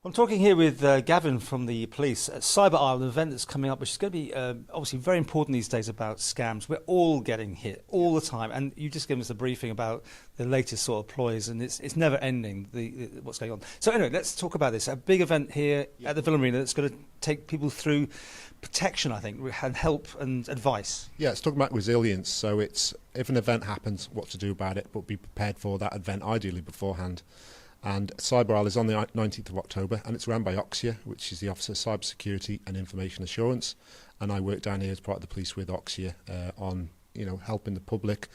I'm talking here with Gavin from the police at CyberIsle, an event that's coming up, which is going to be obviously very important these days about scams. We're all getting hit all the time, and you just gave us a briefing about the latest sort of ploys, and it's never ending, what's going on. So anyway, let's talk about this. A big event here at the Villa Marina that's going to take people through protection, I think, and help and advice. Yeah, it's talking about resilience. So it's if an event happens, what to do about it, but be prepared for that event, ideally beforehand. And CyberIsle is on the 19th of October, and it's run by Oxia, which is the Office of Cybersecurity and Information Assurance. And I work down here as part of the police with Oxia on, helping the public,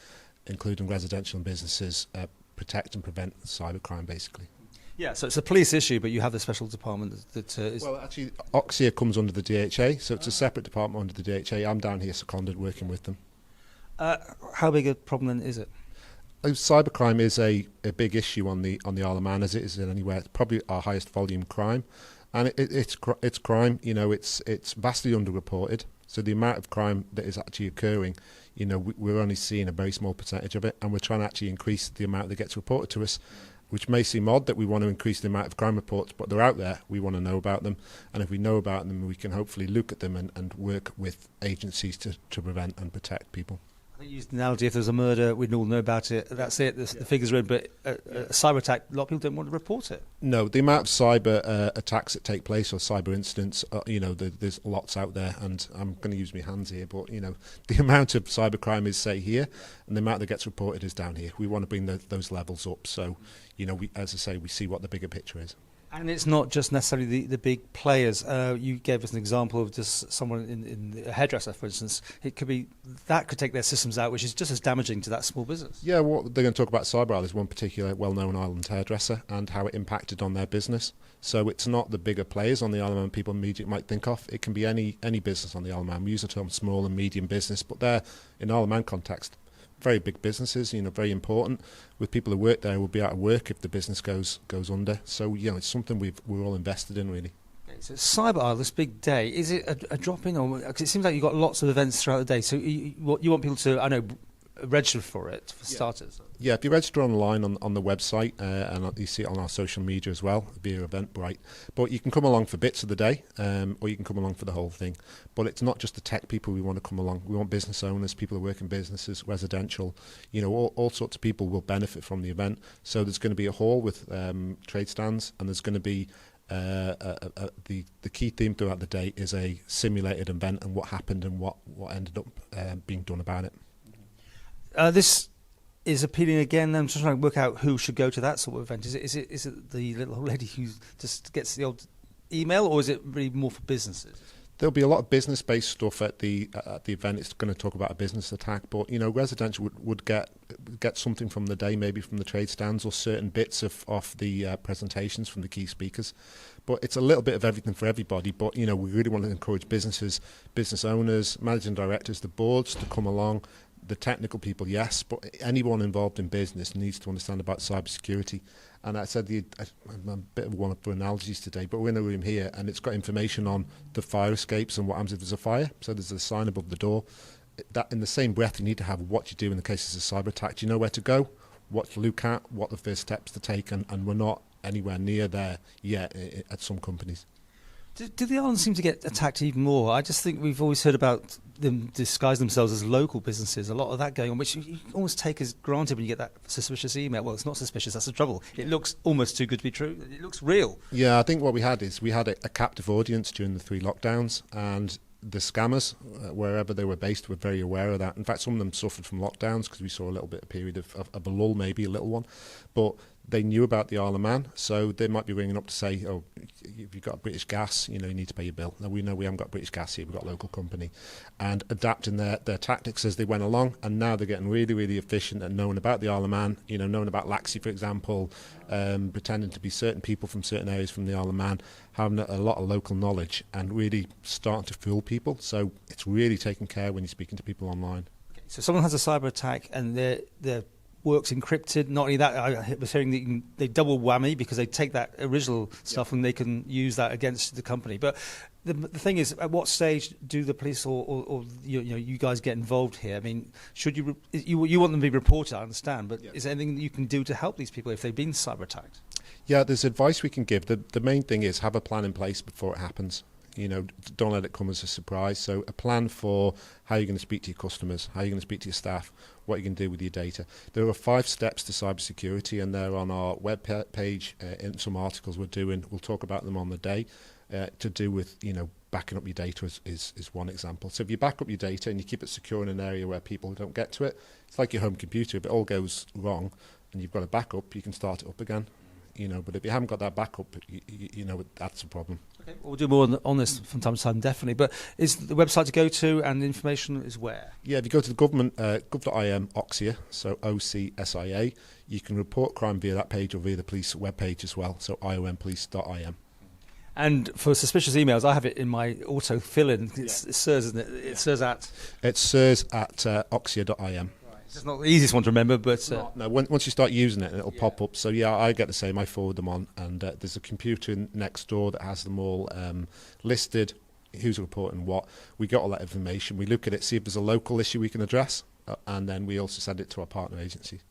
including residential and businesses, protect and prevent cybercrime, basically. Yeah, so it's a police issue, but you have the special department that is... Well, actually, Oxia comes under the DHA, so it's a separate department under the DHA. I'm down here seconded working with them. How big a problem then is it? Cybercrime is a big issue on the Isle of Man, as it is anywhere. It's probably our highest volume crime, and it's crime. It's vastly underreported. So the amount of crime that is actually occurring, we're only seeing a very small percentage of it, and we're trying to actually increase the amount that gets reported to us, which may seem odd that we want to increase the amount of crime reports, but they're out there. We want to know about them, and if we know about them, we can hopefully look at them and work with agencies to prevent and protect people. I used the analogy, if there's a murder, we'd all know about it. That's it, the figures are in, but a cyber attack, a lot of people don't want to report it. No, the amount of cyber attacks that take place or cyber incidents, there's lots out there, and I'm going to use my hands here, but, the amount of cybercrime is, say, here, and the amount that gets reported is down here. We want to bring those levels up, so, as I say, we see what the bigger picture is. And it's not just necessarily the big players. You gave us an example of just someone in a hairdresser, for instance. It could be that could take their systems out, which is just as damaging to that small business. Yeah, what they're going to talk about CyberIsle is one particular well-known island hairdresser and how it impacted on their business. So it's not the bigger players on the Isle of Man people immediately might think of. It can be any business on the Isle of Man. We use the term small and medium business, but they're, in Isle of Man context, very big businesses, very important. With people who work there, will be out of work if the business goes under. So, it's something we're all invested in, really. Okay, so CyberIsle, this big day, is it a drop in? Because it seems like you've got lots of events throughout the day. So you want people to, register for it, for starters? Yeah, if you register online on the website, and you see it on our social media as well, via Eventbrite. But you can come along for bits of the day, or you can come along for the whole thing. But it's not just the tech people we want to come along. We want business owners, people who work in businesses, residential, all sorts of people will benefit from the event. So there's going to be a hall with trade stands, and there's going to be the key theme throughout the day is a simulated event and what happened and what ended up being done about it. This is appealing again. I'm just trying to work out who should go to that sort of event. Is it the little old lady who just gets the old email, or is it really more for businesses? There'll be a lot of business-based stuff at the event. It's going to talk about a business attack, but residential would get something from the day, maybe from the trade stands or certain bits of the presentations from the key speakers. But it's a little bit of everything for everybody. But we really want to encourage businesses, business owners, managing directors, the boards to come along. The technical people, yes, but anyone involved in business needs to understand about cybersecurity. And I said I'm a bit of one for analogies today, but we're in a room here and it's got information on the fire escapes and what happens if there's a fire. So there's a sign above the door. That in the same breath, you need to have what you do in the case of a cyber attack. Do you know where to go, what to look at, what the first steps to take, and we're not anywhere near there yet at some companies. Do the islands seem to get attacked even more? I just think we've always heard about them disguise themselves as local businesses. A lot of that going on, which you almost take as granted when you get that suspicious email. Well, it's not suspicious, that's the trouble. It looks almost too good to be true. It looks real. Yeah, I think what we had a captive audience during the 3 lockdowns, and the scammers, wherever they were based, were very aware of that. In fact, some of them suffered from lockdowns because we saw a little bit of period of a lull, maybe a little one. But they knew about the Isle of Man, so they might be ringing up to say, oh, if you've got British gas, you need to pay your bill. Now, we know we haven't got British gas here, we've got a local company. And adapting their tactics as they went along, and now they're getting really, really efficient at knowing about the Isle of Man, knowing about Laxey, for example, pretending to be certain people from certain areas from the Isle of Man, having a lot of local knowledge and really starting to fool people. So it's really taking care when you're speaking to people online. Okay, so someone has a cyber attack and they're works encrypted. Not only that, I was hearing that they double whammy because they take that original stuff and they can use that against the company. But the thing is, at what stage do the police or you guys get involved here? I mean, should you want them to be reported? I understand, but is there anything that you can do to help these people if they've been cyber attacked? Yeah, there's advice we can give. The main thing is have a plan in place before it happens. Don't let it come as a surprise. So a plan for how you're going to speak to your customers, how you're going to speak to your staff, what you can do with your data. There are 5 steps to cybersecurity, and they're on our web page in some articles we're doing. We'll talk about them on the day. To do with, backing up your data is one example. So if you back up your data and you keep it secure in an area where people don't get to it, it's like your home computer. If it all goes wrong and you've got a backup, you can start it up again. But if you haven't got that backup, that's a problem. Okay. We'll do more on this from time to time, definitely. But is the website to go to, and the information is where? Yeah, if you go to the government, gov.im, Oxia, so OCSIA, you can report crime via that page or via the police webpage as well, so iompolice.im. And for suspicious emails, I have it in my auto fill-in. It's SIRS, isn't it? It's SIRS at? It's SIRS at oxia.im. It's not the easiest one to remember, but... No, once you start using it, it'll pop up. So, I get the same. I forward them on. And there's a computer next door that has them all listed, who's reporting what. We get all that information. We look at it, see if there's a local issue we can address, and then we also send it to our partner agency.